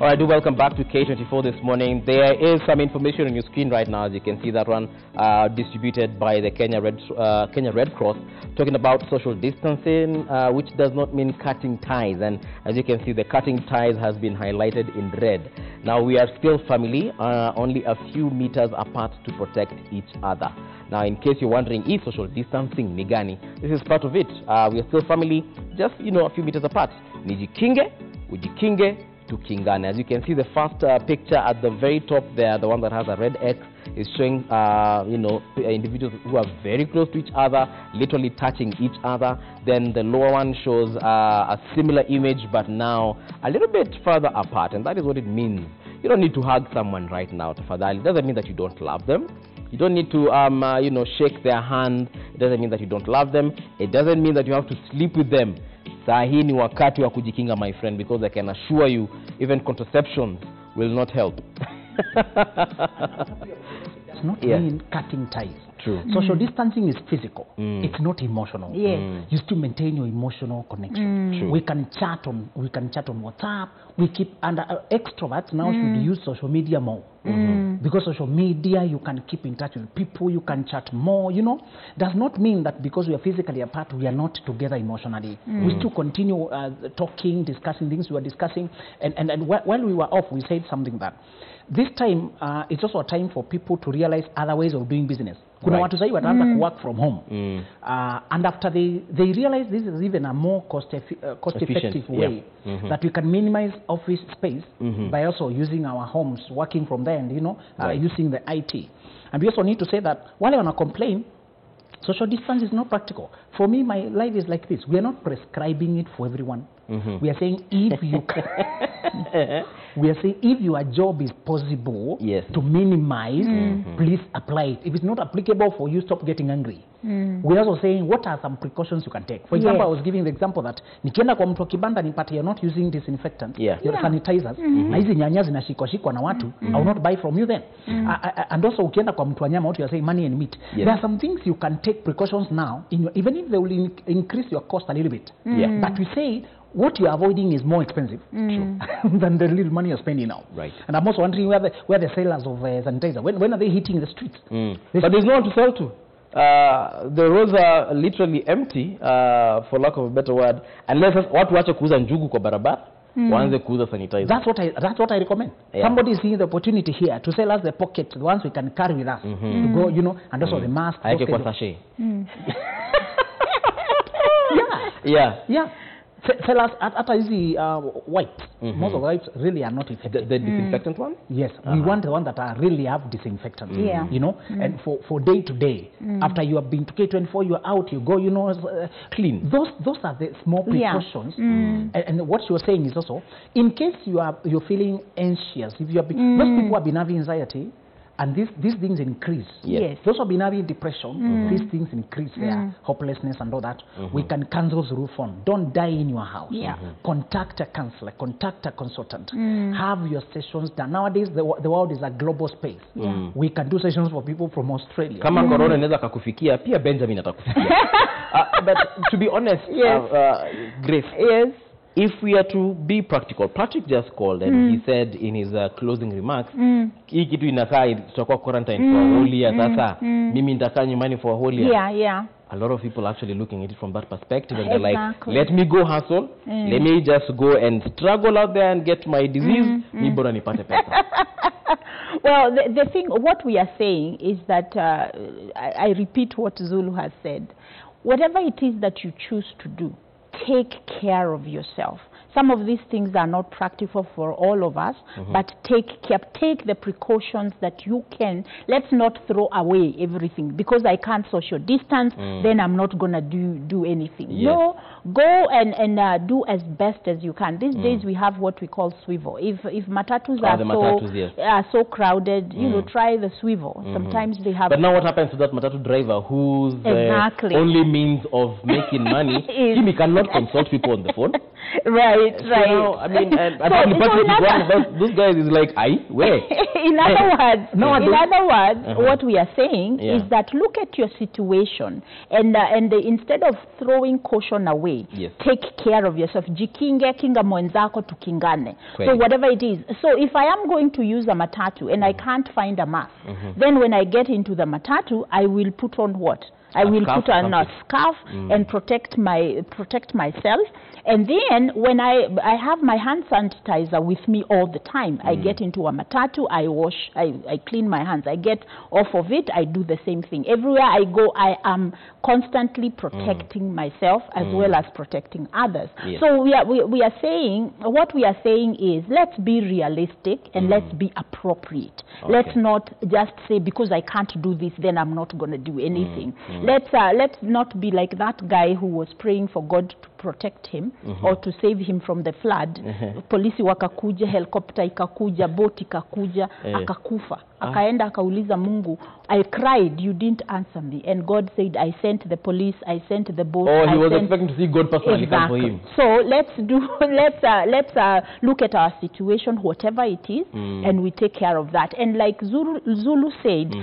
All right, do welcome back to K24 this morning. There is some information on your screen right now, as you can see that one distributed by the Kenya Red Cross, talking about social distancing, which does not mean cutting ties. And as you can see, the cutting ties has been highlighted in red. Now, we are still family, only a few meters apart to protect each other. Now, in case you're wondering, is social distancing ni gani? This is part of it. We are still family, just, a few meters apart. Nijikinge, ujikinge, tukingane. As you can see, the first picture at the very top there, the one that has a red X, is showing, individuals who are very close to each other, literally touching each other. Then the lower one shows a similar image, but now a little bit further apart, and that is what it means. You don't need to hug someone right now, tafadhali. It doesn't mean that you don't love them. You don't need to, shake their hand. It doesn't mean that you don't love them. It doesn't mean that you have to sleep with them. Sahi ni wakati wa kujikinga, my friend, because I can assure you, even contraceptions will not help. It's not mean cutting ties. True. Social distancing is physical. It's not emotional. Yes. You still maintain your emotional connection. True. We can chat on WhatsApp. We keep, and extroverts now should use social media more. Because social media, you can keep in touch with people, you can chat more, Does not mean that because we are physically apart, we are not together emotionally. We still continue talking, discussing things we were discussing. And while we were off, we said something that this time, it's also a time for people to realize other ways of doing business. Kuna watu sahi wataanza work from home. And after they realize this is even a more cost-effective way that we can minimize office space by also using our homes, working from there and, using the IT. And we also need to say that while I want to complain, social distance is not practical. For me, my life is like this. We are not prescribing it for everyone. We are saying if you can, we are saying if your job is possible to minimize, please apply it. If it's not applicable for you, stop getting angry. We are also saying what are some precautions you can take. For example, I was giving the example that nikienda kwa mtu wa kibanda nipate you're not using disinfectant, you're sanitizers, na hizi nyanya zinashikwa na watu, I will not buy from you then. And also ukienda kwa mtu wa nyama, what you are saying money and meat. There are some things you can take precautions now, even if they will increase your cost a little bit. But we say what you're avoiding is more expensive than the little money you're spending now. Right. And I'm also wondering where the sellers of sanitizer, when are they hitting the streets? But there's no one to sell to. The roads are literally empty, for lack of a better word, unless watu wache kuuza njugu kwa barabara, waanze kuuza sanitizer. That's what I recommend. Somebody is seeing the opportunity here to sell us the pockets, the ones we can carry with us, to go, and also the mask. Aeke kwa sachet. Yeah. Tell us, at easy wipes. Most of the wipes really are not effective. The disinfectant one? Yes, we want the one that really have disinfectant. And for day to day, after you have been to K24, you are out, you go, clean. Those are the small precautions. And what you are saying is also, in case you're feeling anxious, if you have been, those people have been having anxiety, and these things increase. Yes. Those who have been having depression, these things increase their hopelessness and all that. We can cancel the roof on. Don't die in your house. Contact a counselor, contact a consultant. Have your sessions done. Nowadays, the world is a global space. We can do sessions for people from Australia. Kama corona inaweza kakufikia, pia Benjamin atakufikia. But to be honest, Grace. Yes. If we are to be practical, Patrick just called and he said in his closing remarks, hii kitu inakaa tutakuwa quarantine for a whole year sasa. Mimi nitakaa nyumbani for a whole year. Yeah. A lot of people actually looking at it from that perspective, and they're like, let me go hustle, let me just go and struggle out there and get my disease, mi bora nipate pesa. Well, the thing, what we are saying is that, I repeat what Zulu has said, whatever it is that you choose to do, take care of yourself. Some of these things are not practical for all of us, but take the precautions that you can. Let's not throw away everything because I can't social distance, then I'm not going to do anything. No, go and do as best as you can. These days we have what we call swivel. If matatus are so crowded, try the swivel. Sometimes they have... But now what happens to that matatu driver whose only means of making money, he cannot consult people on the phone? Right. Right. So now, I mean, those guys is like, where? In other words, what we are saying is that look at your situation and instead of throwing caution away, take care of yourself. Jikinge kinga mwenzako tukingane. So whatever it is. So if I am going to use a matatu and I can't find a mask, then when I get into the matatu, I will put on what? I will put on a scarf and protect myself. And then when I have my hand sanitizer with me all the time, I get into a matatu, I wash, I clean my hands, I get off of it, I do the same thing. Everywhere I go, I am constantly protecting myself as well as protecting others. So we are saying, what we are saying is, let's be realistic and let's be appropriate. Let's not just say, because I can't do this, then I'm not going to do anything. Let's not be like that guy who was praying for God to protect him or to save him from the flood. Polisi wakakuja, helicopter ikakuja, boat ikakuja, akakufa. Akaenda akauliza Mungu, I cried, you didn't answer me. And God said, I sent the police, I sent the boat. Oh, he was expecting to see God personally come for him. So let's look at our situation, whatever it is, and we take care of that. And like Zulu said,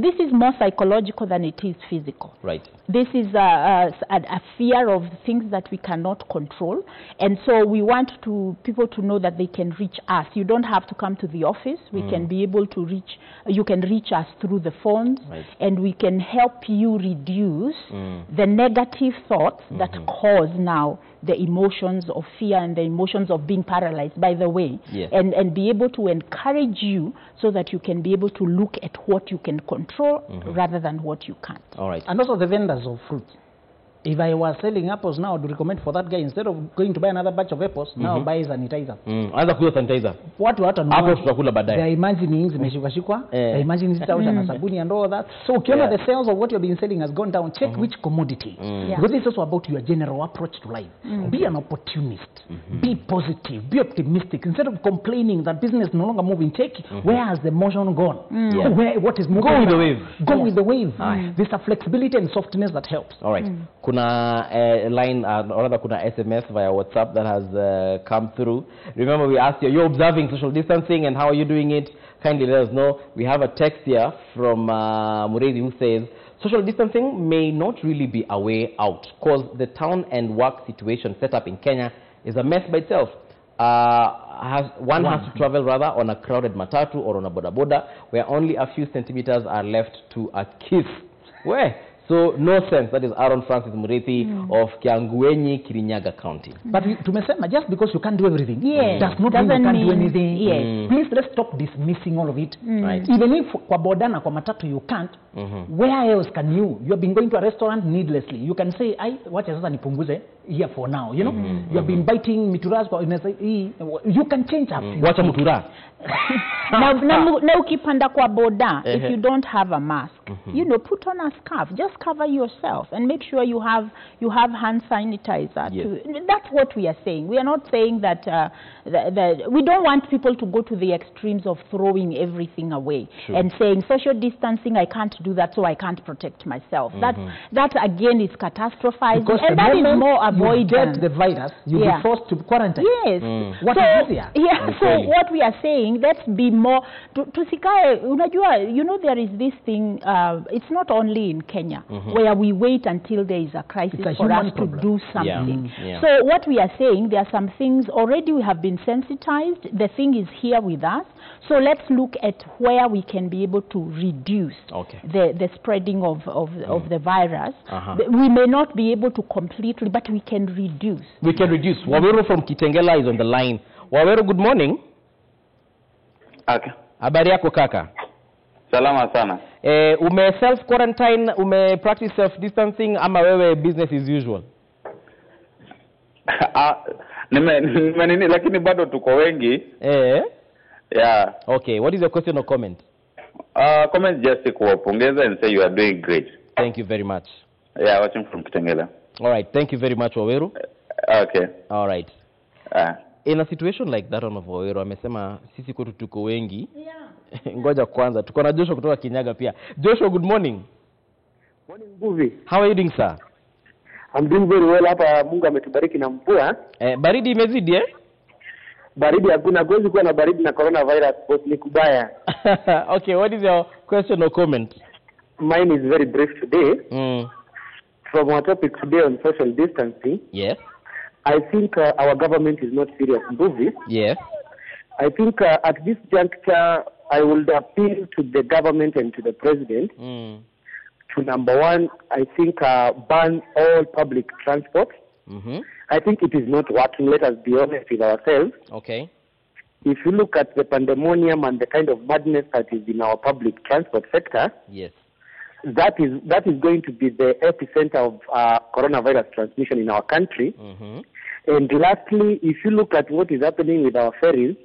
this is more psychological than it is physical. Right. This is a fear of things that we cannot control. And so we want people to know that they can reach us. You don't have to come to the office. We can be able to reach, you can reach us through the phones, and we can help you reduce the negative thoughts that cause now the emotions of fear and the emotions of being paralyzed, by the way, and be able to encourage you so that you can be able to look at what you can control rather than what you can't. All right. And also the vendors of fruit. If I was selling apples now, I would recommend for that guy, instead of going to buy another batch of apples, now buy sanitizer. Anza kuyo sanitizer. Watu Apples tutakula baadaye. They are imagining zimeshikwa. They are imagining zitaosha na sabuni and all that. So ukiona the sales of what you've been selling has gone down, check which commodity. Because it's also about your general approach to life. Be an opportunist. Be positive. Be optimistic. Instead of complaining that business no longer moving, check where has the motion gone? What is moving? Go with the wave. Go with the wave. There's a flexibility and softness that helps. All right. Kuna line or rather kuna SMS via WhatsApp that has come through. Remember, we asked you, you're observing social distancing and how are you doing it? Kindly let us know. We have a text here from Murezi who says, social distancing may not really be a way out because the town and work situation set up in Kenya is a mess by itself. One has to travel rather on a crowded matatu or on a boda boda where only a few centimeters are left to a kiss. Where? So no sense. That is Aaron Francis Murithi of Kianguenyi, Kirinyaga County. But tumesema, just because you can't do everything, does not mean you can't do anything. Please, let's stop dismissing all of it. Right. Even if kwa boda na kwa matatu you can't, where else can you? You have been going to a restaurant needlessly. You can say, wacha sasa nipunguze here for now. You know, you have been biting mituras. You can change up. Wacha mutura. Na ukipanda kwa boda, if you don't have a mask, you know, put on a scarf. Just cover yourself and make sure you have hand sanitizer. That's what we are saying. We are not saying that we don't want people to go to the extremes of throwing everything away and saying social distancing, I can't do that, so I can't protect myself. That again is catastrophizing, because and that is more avoidance. You get the virus, you'll be forced to quarantine. Yes. What is easier? So what we are saying, let's be more tusikae. Unajua, you know, there is this thing. It's not only in Kenya where we wait until there is a crisis for us to do something. So what we are saying, there are some things already we have been sensitized. The thing is here with us. So let's look at where we can be able to reduce the spreading of the virus. We may not be able to completely, but we can reduce. We can reduce. Waweru from Kitengela is on the line. Waweru, good morning. Okay. Habari yako kaka? Salama sana. Ume self quarantine, ume practice self distancing ama wewe business as usual? Nini lakini bado tuko wengi. Yeah. Okay, what is your question or comment? Comment just kuwapongeza and say you are doing great. Thank you very much. Yeah, watching from Kitengela. All right, thank you very much Waweru. Okay. All right. In a situation like that on Waweru amesema sisi kwetu tuko wengi. Ngoja kwanza tuko na Joshua kutoka Kinyaga pia. Joshua, good morning. Morning Buvi. How are you doing, sir? I'm doing very well hapa, Mungu ametubariki na mvua. Baridi imezidi Baridi hakuna, kuwezi kuwa na baridi na coronavirus, but ni kubaya. Okay, what is your question or comment? Mine is very brief today. From our topic today on social distancing. Yes. I think our government is not serious movie. Yes. I think at this juncture, I would appeal to the government and to the president to, number one, I think ban all public transport. I think it is not working. Let us be honest with ourselves. Okay. If you look at the pandemonium and the kind of madness that is in our public transport sector, yes, that is going to be the epicenter of coronavirus transmission in our country. And lastly, if you look at what is happening with our ferries,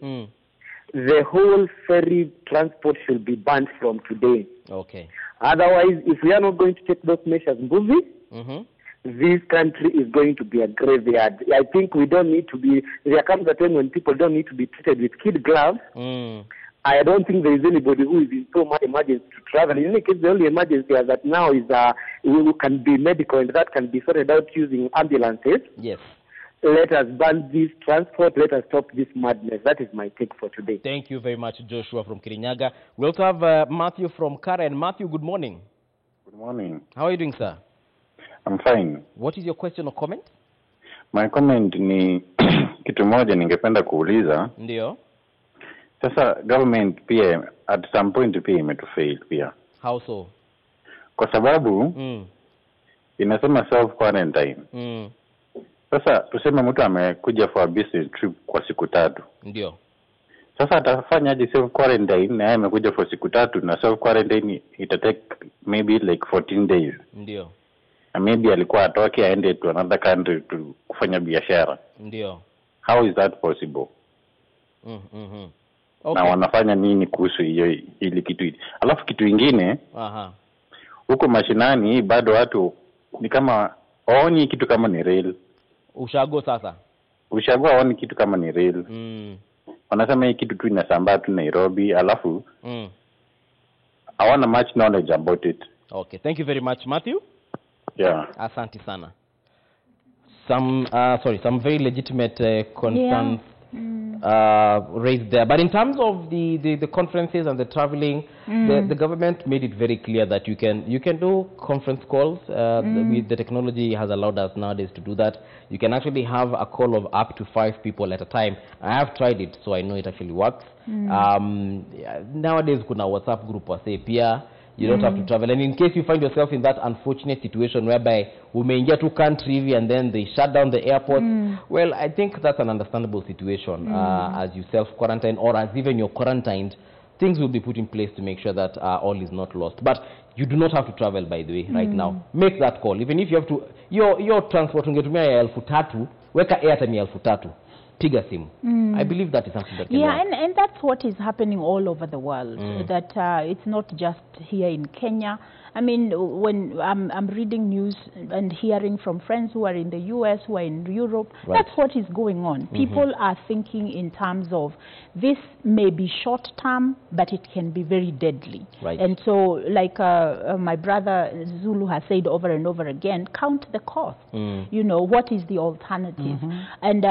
the whole ferry transport should be banned from today. Okay. Otherwise, if we are not going to take those measures moving, this country is going to be a graveyard. I think we don't need to be, there comes a time when people don't need to be treated with kid gloves. I don't think there is anybody who is in so much emergency to travel. In any case, the only emergency as that now is we can be medical, and that can be sorted out using ambulances. Yes. Let us ban this transport. Let us stop this madness. That is my take for today. Thank you very much, Joshua from Kirinyaga. We also have Matthew from Karen. Matthew, good morning. Good morning. How are you doing, sir? I'm fine. What is your question or comment? My comment ni kitu moja ningependa kuuliza. Ndio. Sasa government pia at some point pia imetufail pia. How so? Kwa sababu inasema self quarantine. Sasa tuseme mtu amekuja for a business trip kwa siku 3. Ndio. Sasa atafanya aje self quarantine na yeye amekuja for siku 3 na self quarantine ita take maybe like 14 days. Ndio. And maybe alikuwa atoke aende to another country to kufanya biashara. Ndio. How is that possible? Okay. Na wanafanya nini kuhusu ili kitu hili? Alafu kitu kingine, huko mashinani bado watu ni kama waoni kitu kama ni real. Ushago sasa. Ushago waoni kitu kama ni real. Wanasema hii kitu tu inasambaa tu Nairobi, alafu hawana much knowledge about it. Okay, thank you very much, Matthew. Yeah. Asante sana. Some very legitimate concerns raised there. But in terms of the conferences and the traveling, the government made it very clear that you can do conference calls. The technology has allowed us nowadays to do that. You can actually have a call of up to 5 people at a time. I have tried it, so I know it actually works. Nowadays, kuna WhatsApp group wa say pia. You don't have to travel. And in case you find yourself in that unfortunate situation whereby we may get to country and then they shut down the airport, well, I think that's an understandable situation. As you self-quarantine or as even you're quarantined, things will be put in place to make sure that all is not lost. But you do not have to travel, by the way, right now. Make that call. Even if you have to, your transport, ungetumia ya 3,000, weka airtime ya 3,000. Piga simu. I believe that is something that can work. And that's what is happening all over the world. That it's not just here in Kenya. I mean, when I'm reading news and hearing from friends who are in the US, who are in Europe, that's what is going on. People are thinking in terms of this may be short term, but it can be very deadly. And so, like my brother Zulu has said over and over again, count the cost. You know, what is the alternative? And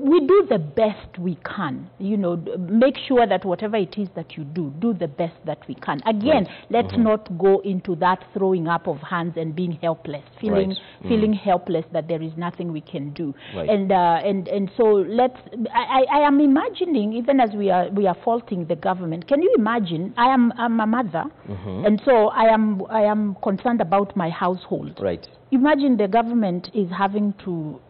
we do the best we can. You know, make sure that whatever it is that you do the best that we can. Again, let's not go into that throwing up of hands and being helpless, feeling helpless that there is nothing we can do. And so let's. I am imagining, even as we are faulting the government. Can you imagine? I'm a mother, and so I am concerned about my household. Imagine the government is having to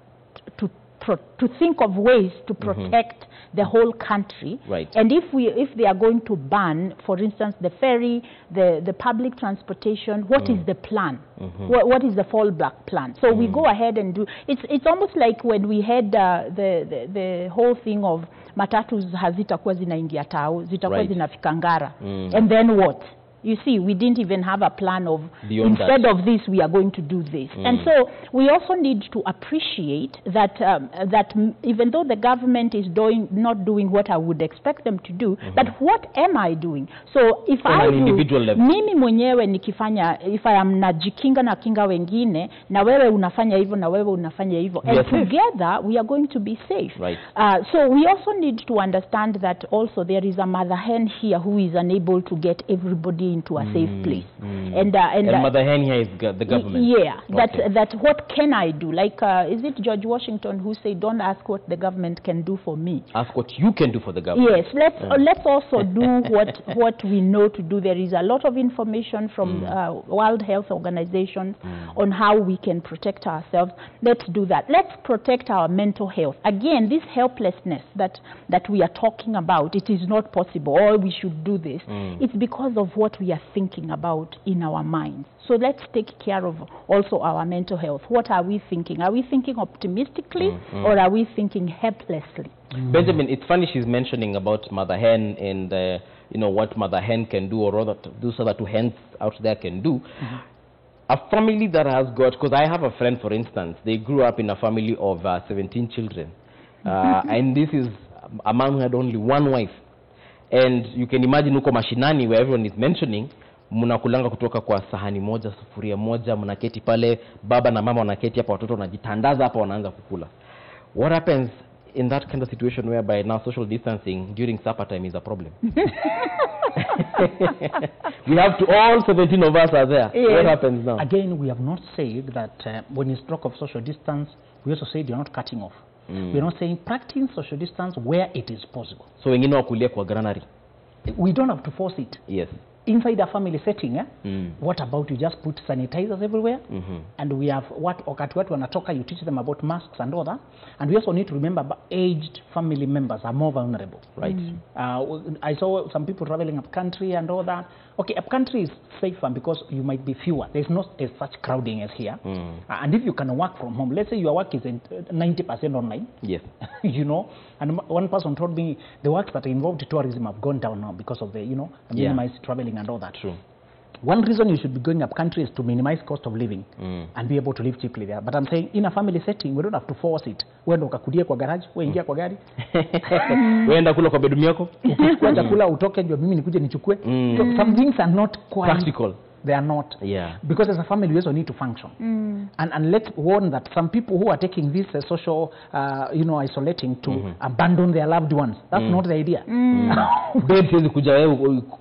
think of ways to protect the whole country. And if they are going to ban, for instance, the ferry, the public transportation, what is the plan? What is the fallback plan? So we go ahead and do. It's almost like when we had the whole thing of matatus hazitakuwa zinaingia tao, zitakuwa zinafika Ngara. And then what? You see, we didn't even have a plan of, Beyond instead that. of this, we are going to do this. And so we also need to appreciate that, even though the government is not doing what I would expect them to do, but what am I doing? So if On I an do, individual level. mimi mwenyewe nikifanya, if I am najikinga na kinga wengine, na wewe unafanya hivyo, na wewe unafanya hivyo, and together we are going to be safe. Right. So we also need to understand that also there is a mother hen here who is unable to get everybody into a safe place. And mother hen here is the government. Yeah, Okay. that what can I do? Like, is it George Washington who said, don't ask what the government can do for me. Ask what you can do for the government. Yes, let's also do what we know to do. There is a lot of information from World Health Organization on how we can protect ourselves. Let's do that. Let's protect our mental health. Again, this helplessness that we are talking about, it is not possible, or we should do this. It's because of what we are thinking about in our minds. So let's take care of also our mental health. What are we thinking? Are we thinking optimistically or are we thinking helplessly? Benjamin, it's funny she's mentioning about mother hen and what mother hen can do, or rather those other two hens out there can do. A family that has got, because I have a friend, for instance, they grew up in a family of 17 children. And this is a man who had only one wife. And you can imagine huko mashinani where everyone is mentioning, mnakulanga kutoka kwa sahani moja, sufuria moja, mnaketi pale, baba na mama wanaketi hapa, watoto wanajitandaza hapa, wanaanza kukula. What happens in that kind of situation whereby now social distancing during supper time is a problem? We have to, all 17 of us are there. Yes. What happens now? Again, we have not said that when you talk of social distance, we also said you're not cutting off. We're not saying practice social distance where it is possible. So wengine wakulia kwa granary. We don't have to force it. Yes. Inside a family setting, what about you just put sanitizers everywhere? And we have wakati watu wanatoka, you teach them about masks and all that. And we also need to remember aged family members are more vulnerable. Right. I saw some people traveling up country and all that. Okay, up country is safer because you might be fewer. There's not as such crowding as here. And if you can work from home, let's say your work is 90% online. Yes. And one person told me the works that involved tourism have gone down now because of the, minimized traveling and all that. True. One reason you should be going up country is to minimize cost of living and be able to live cheaply there. But I'm saying in a family setting, we don't have to force it. Wenda ukakudia kwa garage, ingia kwa gari. Wenda kula kwa bedroom yako. Ukikuwa chakula utoke ndio mimi nikuje nichukue. So some things are not quite practical. They are not. Yeah. Because as a family, we also need to function. And let's warn that some people who are taking this social, isolating to abandon their loved ones. That's not the idea. Babe,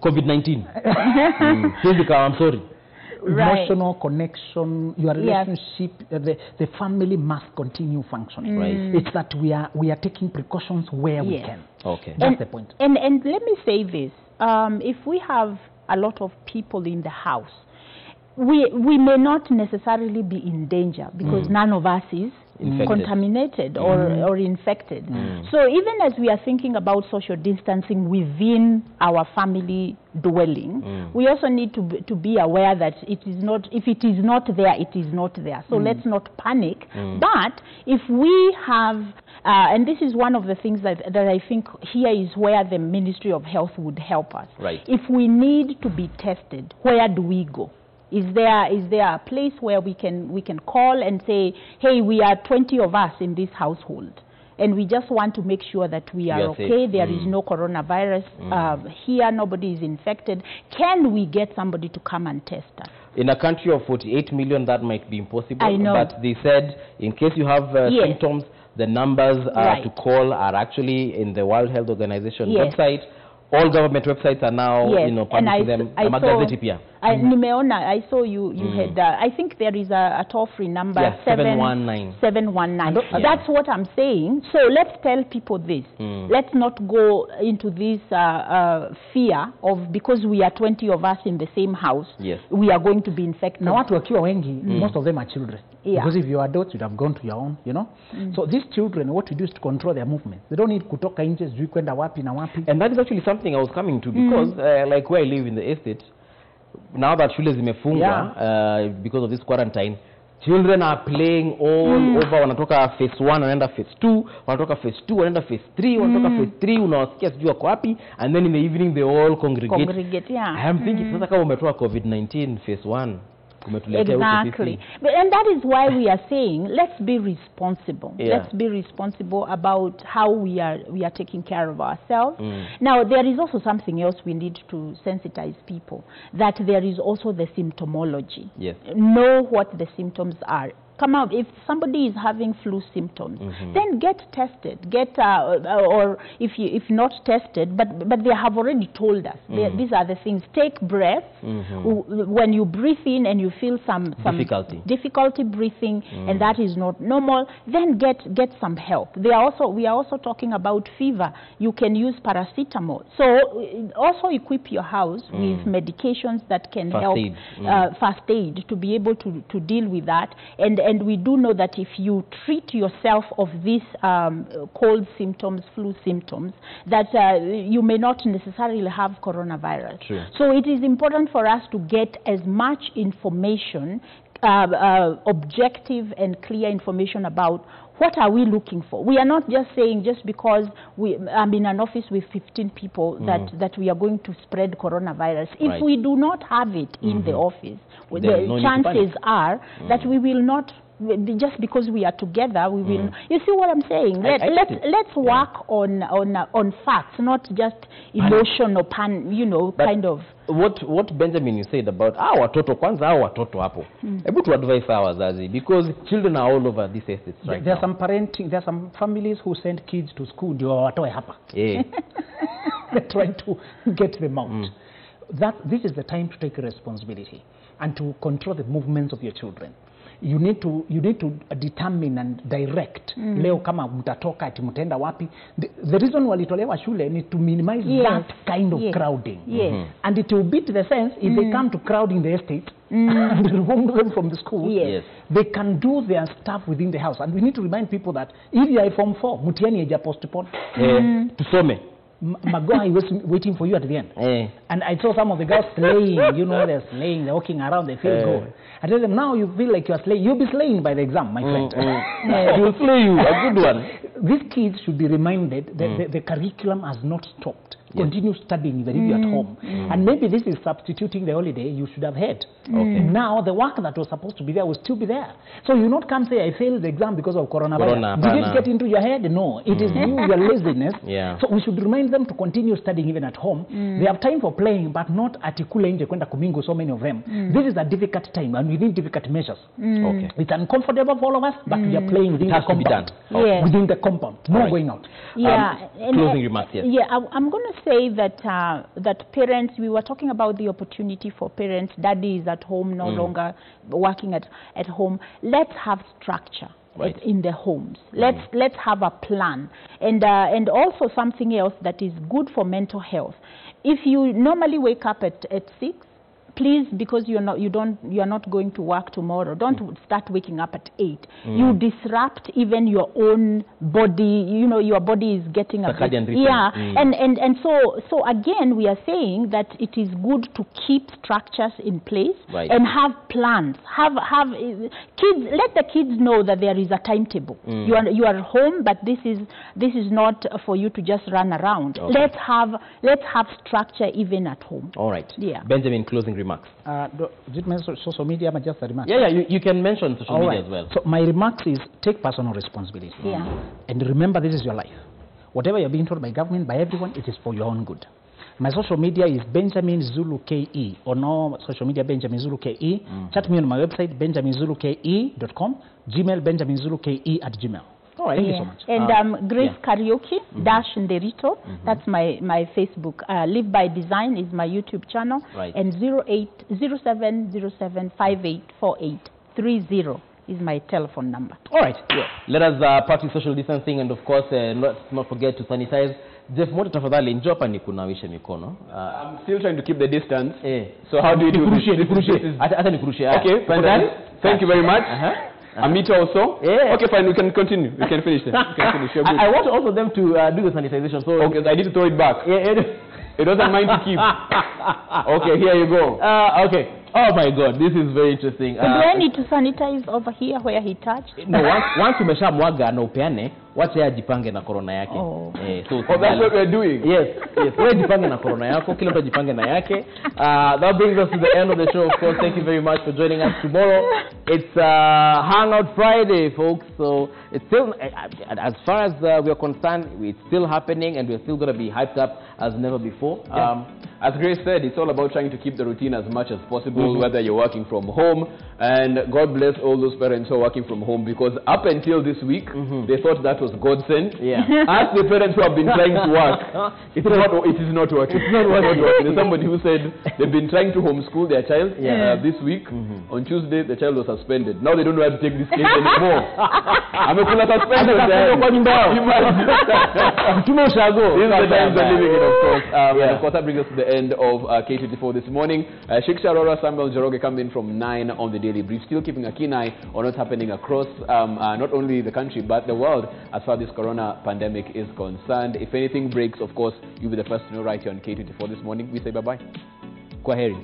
COVID-19. I'm sorry. Emotional connection, your relationship, the family must continue functioning. Right. It's that we are taking precautions where we can. Okay. That's the point. And let me say this. If we have a lot of people in the house, we may not necessarily be in danger because none of us is contaminated or infected. So even as we are thinking about social distancing within our family dwelling, we also need to be aware that it is not, if it is not there, it is not there. So let's not panic. But if we have, and this is one of the things that I think here is where the Ministry of Health would help us. Right. If we need to be tested, where do we go? Is there a place where we can call and say, hey, we are 20 of us in this household, and we just want to make sure that we are okay, there is no coronavirus here, nobody is infected. Can we get somebody to come and test us? In a country of 48 million, that might be impossible. I know. But they said, in case you have symptoms, the numbers to call are actually in the World Health Organization website. All government websites are now, publishing them. I saw you had, I think there is a toll-free number, 719. 719. That's what I'm saying. So let's tell people this. Let's not go into this fear of, because we are 20 of us in the same house, we are going to be infected. Now, watu wakiwa wengi, most of them are children. Because if you are adults, you'd have gone to your own, So these children, what we do is to control their movement. They don't need kutoka nje, sijui kwenda wapi na wapi. And that is actually something I was coming to, because like where I live in the estate, now that shule zimefungwa because of this quarantine, Children are playing all over. Wanatoka phase 1 wanaenda phase 2, wanatoka phase 2 wanaenda phase 3, wanatoka phase 3 unawasikia sijui wako wapi, and then in the evening they all congregate. Yeah. I am thinking sasa kama umetoa COVID-19 phase 1. Exactly. And that is why we are saying let's be responsible. Yeah. Let's be responsible about how we are taking care of ourselves. Now, there is also something else we need to sensitize people, that there is also the symptomology. Yes. Know what the symptoms are. Come out. If somebody is having flu symptoms, then get tested. Or if not tested, but they have already told us. These are the things. Take breath. When you breathe in and you feel some difficulty breathing, and that is not normal, then get some help. We are also talking about fever. You can use paracetamol. So also equip your house with medications that can help first aid to be able to deal with that. And we do know that if you treat yourself of these cold symptoms, flu symptoms, that you may not necessarily have coronavirus. True. So it is important for us to get as much information, objective and clear information about what are we looking for. We are not just saying just because I'm in an office with 15 people that we are going to spread coronavirus. If we do not have it in the office, the chances are that we will not, just because we are together, we will. You see what I'm saying? Let's work on facts, not just emotion or kind of. What Benjamin you said about watoto kwanza watoto hapo. Able to advise our wazazi, because children are all over these estates right There's now. there are some families who send kids to school ndio watoe hapa. Yeah. They're trying to get them out. This is the time to take responsibility and to control the movements of your children. You need to determine and direct. Leo kama mtatoka ati mtaenda wapi. The reason walitolewa shule ni to minimize that kind of crowding. And it will beat the sense if they come to crowd in the estate and remove them from the school. They can do their stuff within the house. And we need to remind people that if you are Form 4, mutiani eja postpone. Tusome. Magoha was waiting for you at the end. And I saw some of the girls slaying, they're slaying, they're walking around, they feel good. I tell them, now you feel like you're slaying. You'll be slain by the exam, my friend. You'll slay you, a good one. These kids should be reminded that the curriculum has not stopped. Continue studying even if you're at home. And maybe this is substituting the holiday you should have had. Now the work that was supposed to be there will still be there. So you not come say, I failed the exam because of coronavirus. Did it get into your head? No. It is you, your laziness. So we should remind them to continue studying even at home. They have time for playing, but not at kule nje kwenda kumingo, so many of them. This is a difficult time, and we need difficult measures. It's uncomfortable for all of us, but we are playing within the compound. Within the compound, no going out. Closing remarks, yes. I'm going to say that that parents, we were talking about the opportunity for parents. Daddy is at home, no longer working at home. Let's have structure. In the homes. Let's have a plan. And also something else that is good for mental health. If you normally wake up at 6, please, because you are not going to work tomorrow, don't start waking up at 8. You disrupt even your own body. Your body is getting a bit, and so again we are saying that it is good to keep structures in place and have plans. Have kids. Let the kids know that there is a timetable. You are home, but this is not for you to just run around. Let's have structure even at home. All right. Benjamin, closing remarks. Did you mention social media or just a remark? You can mention social media as well. So my remarks is take personal responsibility. And remember, this is your life. Whatever you're being told by government, by everyone, it is for your own good. My social media is Benjamin Zulu KE. On all social media, Benjamin Zulu KE. Chat me on my website, benjaminzuluke.com. Gmail, benjaminzuluke@gmail. All right, thank you so much. And Grace Karaoke, Dash Nderito, that's my Facebook. Live by Design is my YouTube channel. And 0707584830 is my telephone number. All right. Let us practice social distancing, and of course, let's not forget to sanitize. Jeff Moto tafadhali njoo hapa nikunawishe mikono. I'm still trying to keep the distance. So how do you do this? Hata nikurushie. Okay, fine. Thank you very much. Amita also? Okay, fine, we can continue. We can finish then. I want also them to do the sanitization. So okay, I need to throw it back. It doesn't mind to keep. Okay, here you go. Okay. Oh my God, this is very interesting. Do I need to sanitize over here where he touched? No, once umeshamwaga na upeane, wacha ajipange na corona yake. Oh. So that's what we're doing. Yes. Wewe jipange na corona yako, kila mtu ajipange na yake. That brings us to the end of the show. Of course, thank you very much for joining us tomorrow. It's Hangout Friday, folks. So it's still, as far as we are concerned, it's still happening, and we're still going to be hyped up as never before. As Grace said, it's all about trying to keep the routine as much as possible, whether you're working from home. And God bless all those parents who are working from home, because up until this week, they thought that was God sent. Ask the parents who have been trying to work. It is not working. It's not working. There's somebody who said they've been trying to homeschool their child this week. On Tuesday, the child was suspended. Now they don't know how to take this case anymore. I'm a full suspension. These are the times we're living in, of course. And of course, that brings us to the end of K24 this morning. Sheikh Sharora, Samuel Joroge coming in from 9 on the Daily Brief, still keeping a keen eye on what's happening across not only the country but the world as far as this corona pandemic is concerned. If anything breaks, of course, you'll be the first to know right here on K24 this morning. We say bye-bye. Kwaheri.